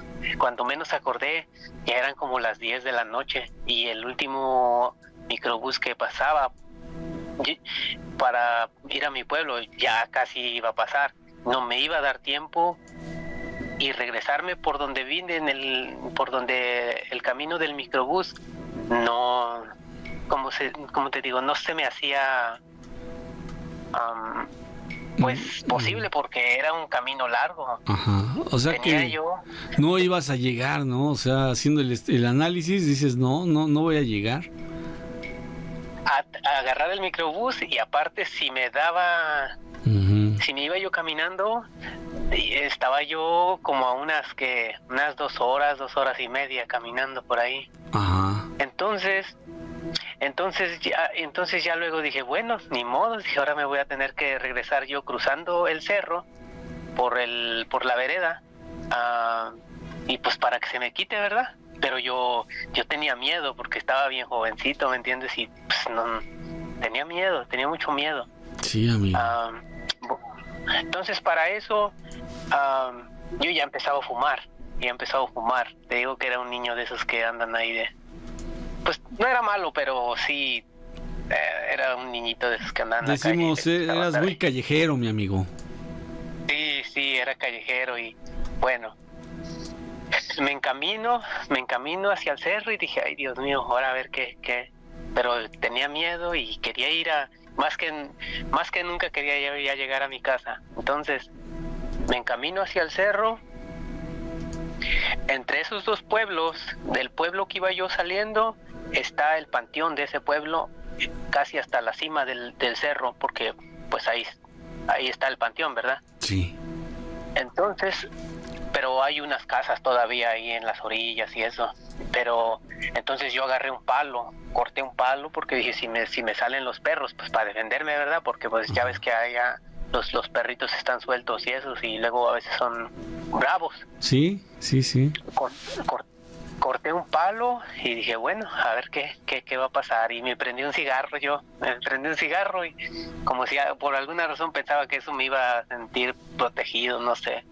menos acordé, ya eran como las 10 de la noche y el último microbús que pasaba para ir a mi pueblo ya casi iba a pasar. No me iba a dar tiempo y regresarme por donde vine, por donde el camino del microbús, no, como te digo, no se me hacía pues posible, porque era un camino largo. Ajá. O sea que no ibas a llegar, ¿no? O sea, haciendo el análisis dices, no voy a llegar. A agarrar el microbús, y aparte si me iba yo caminando, estaba yo como a unas 2 horas, 2 horas y media caminando por ahí. Ajá. Entonces ya luego dije, bueno, ni modo, dije, ahora me voy a tener que regresar yo cruzando el cerro por la vereda, y pues para que se me quite, ¿verdad? Pero yo tenía miedo porque estaba bien jovencito, ¿me entiendes? Y pues no, tenía mucho miedo. Sí, amigo. Entonces para eso yo ya empezaba a fumar. Te digo que era un niño de esos que andan ahí pues no era malo, pero sí era un niñito de esos que andan en la calle. Decimos, eras muy callejero, mi amigo. Sí, era callejero. Y bueno, me encamino hacia el cerro y dije, ay, Dios mío, ahora a ver qué. Pero tenía miedo y quería ir más que nunca quería ya llegar a mi casa. Entonces me encamino hacia el cerro. Entre esos dos pueblos, del pueblo que iba yo saliendo, está el panteón de ese pueblo, casi hasta la cima del cerro, porque pues ahí está el panteón, ¿verdad? Sí. Entonces, pero hay unas casas todavía ahí en las orillas y eso. Pero entonces yo agarré corté un palo, porque dije, si me salen los perros, pues para defenderme, ¿verdad? Porque pues ya ves que allá los perritos están sueltos y esos, y luego a veces son bravos. Sí. Corté un palo y dije, bueno, a ver qué va a pasar. Y me prendí un cigarro y como si por alguna razón pensaba que eso me iba a sentir protegido, no sé.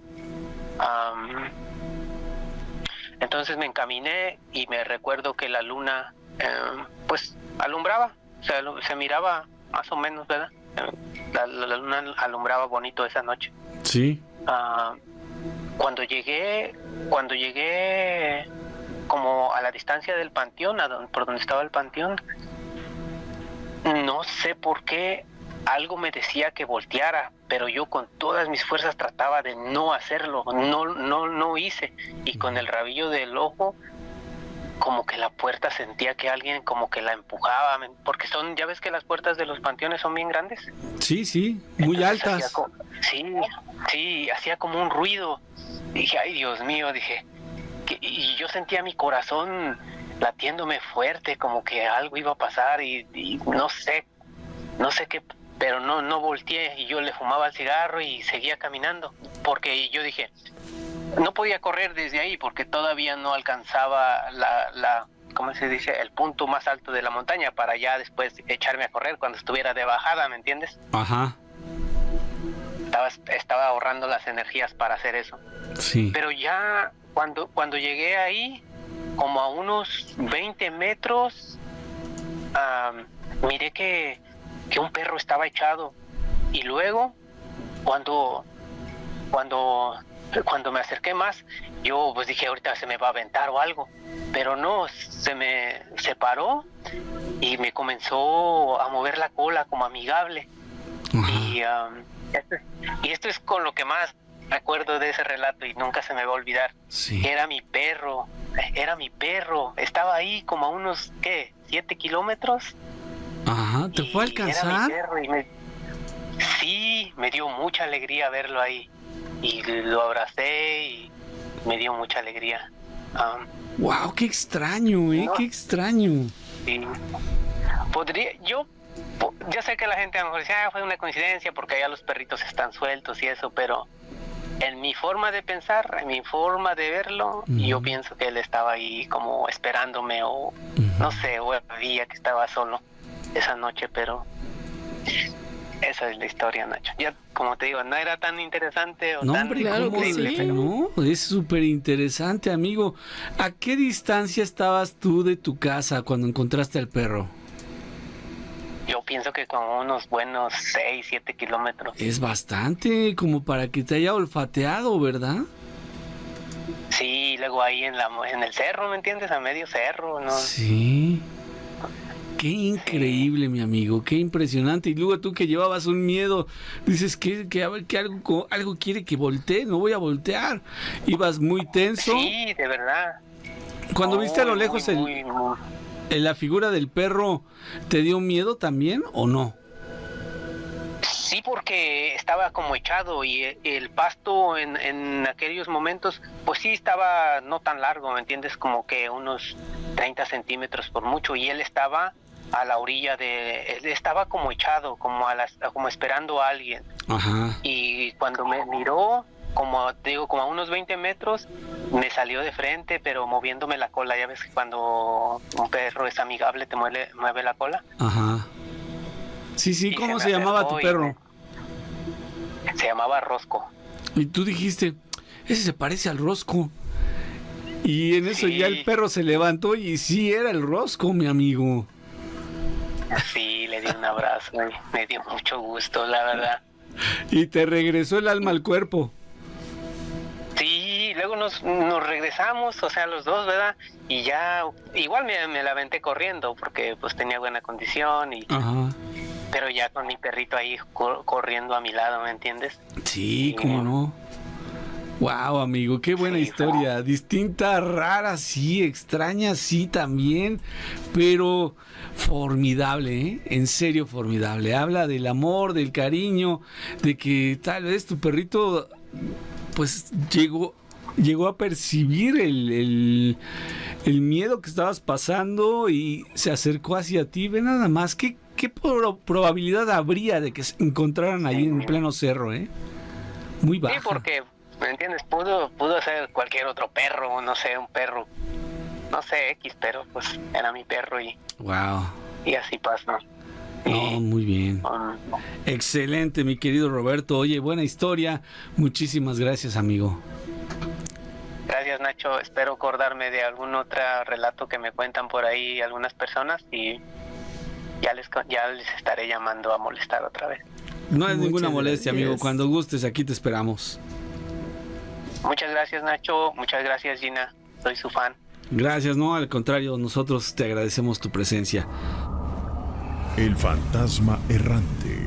Entonces me encaminé y me recuerdo que la luna pues alumbraba, o sea, se miraba más o menos, ¿verdad? La luna alumbraba bonito esa noche. Sí. Cuando llegué como a la distancia del panteón, por donde estaba el panteón, no sé por qué algo me decía que volteara, pero yo con todas mis fuerzas trataba de no hacerlo, no hice, y con el rabillo del ojo como que la puerta sentía que alguien como que la empujaba, porque ya ves que las puertas de los panteones son bien grandes. Sí, muy entonces altas. Sí, hacía como un ruido. Dije, ay, Dios mío, y yo sentía mi corazón latiéndome fuerte, como que algo iba a pasar, y no sé qué, pero no volteé, y yo le fumaba el cigarro y seguía caminando, porque yo dije, no podía correr desde ahí porque todavía no alcanzaba ¿cómo se dice? El punto más alto de la montaña para ya después echarme a correr cuando estuviera de bajada, ¿me entiendes? Ajá. Estaba ahorrando las energías para hacer eso. Sí. Pero ya cuando llegué ahí, como a unos 20 metros, miré que un perro estaba echado. Y luego, cuando me acerqué más, yo pues dije, ahorita se me va a aventar o algo, pero no, se paró y me comenzó a mover la cola como amigable. Y esto es con lo que más recuerdo de ese relato y nunca se me va a olvidar. Sí. Era mi perro, estaba ahí como a unos, 7 kilómetros. Ajá, ¿te fue a alcanzar? Era mi perro y sí, me dio mucha alegría verlo ahí. Y lo abracé y me dio mucha alegría. Wow, qué extraño, ¿no? Qué extraño. Sí. Yo sé que la gente a lo mejor dice, fue una coincidencia porque allá los perritos están sueltos y eso, pero en mi forma de pensar, en mi forma de verlo, yo pienso que él estaba ahí como esperándome, o no sé, o veía que estaba solo esa noche, pero esa es la historia, Nacho. Ya, como te digo, no era tan interesante o No, tan hombre, Claro ¿cómo que de sí. que no? Es súper interesante, amigo. ¿A qué distancia estabas tú de tu casa cuando encontraste al perro? Yo pienso que con unos buenos 6, 7 kilómetros. Es bastante, como para que te haya olfateado, ¿verdad? Sí, luego ahí en el cerro, ¿me entiendes? A medio cerro, ¿no? Sí. Qué increíble, mi amigo, qué impresionante. Y luego tú que llevabas un miedo, dices que a ver, que algo quiere que voltee, no voy a voltear. Ibas muy tenso. Sí, de verdad. Cuando viste a lo Muy, lejos muy, muy. la figura del perro, ¿te dio miedo también o no? Sí, porque estaba como echado y el pasto en aquellos momentos, pues sí estaba no tan largo, ¿me entiendes? Como que unos 30 centímetros por mucho, y él estaba a la orilla él estaba como echado, como esperando a alguien. Ajá. Y cuando me miró, como te digo, como a unos 20 metros, me salió de frente, pero moviéndome la cola. Ya ves que cuando un perro es amigable te mueve la cola. Ajá. Sí, sí, Y ¿cómo me se llamaba acercó tu y perro? Se llamaba Rosco. Y tú dijiste, ese se parece al Rosco. Y en eso Sí. ya el perro se levantó y sí era el Rosco, mi amigo. Sí, le di un abrazo y me dio mucho gusto, la verdad. Y te regresó el alma al cuerpo. Sí, luego nos regresamos, o sea, los dos, ¿verdad? Y ya, igual me la aventé corriendo porque pues tenía buena condición, Ajá. pero ya con mi perrito ahí corriendo a mi lado, ¿me entiendes? Sí, cómo no. Wow, amigo, qué buena Sí, historia. Distinta, rara, sí, extraña, sí, también, pero formidable, ¿eh? En serio, formidable. Habla del amor, del cariño, de que tal vez tu perrito, pues, llegó a percibir el miedo que estabas pasando y se acercó hacia ti. Ve nada más, ¿qué probabilidad habría de que se encontraran ahí en pleno cerro, eh? Muy baja. Sí, porque, ¿me entiendes? Pudo ser cualquier otro perro, no sé, un perro, no sé, X, pero pues era mi perro y Wow. así pasó. No, muy bien. Excelente, mi querido Roberto. Oye, buena historia. Muchísimas gracias, amigo. Gracias, Nacho. Espero acordarme de algún otro relato que me cuentan por ahí algunas personas y ya les estaré llamando a molestar otra vez. No es Muchas ninguna molestia, gracias. amigo. Cuando gustes, aquí te esperamos. Muchas gracias, Nacho. Muchas gracias, Gina. Soy su fan. Gracias, no, al contrario, nosotros te agradecemos tu presencia. El fantasma errante.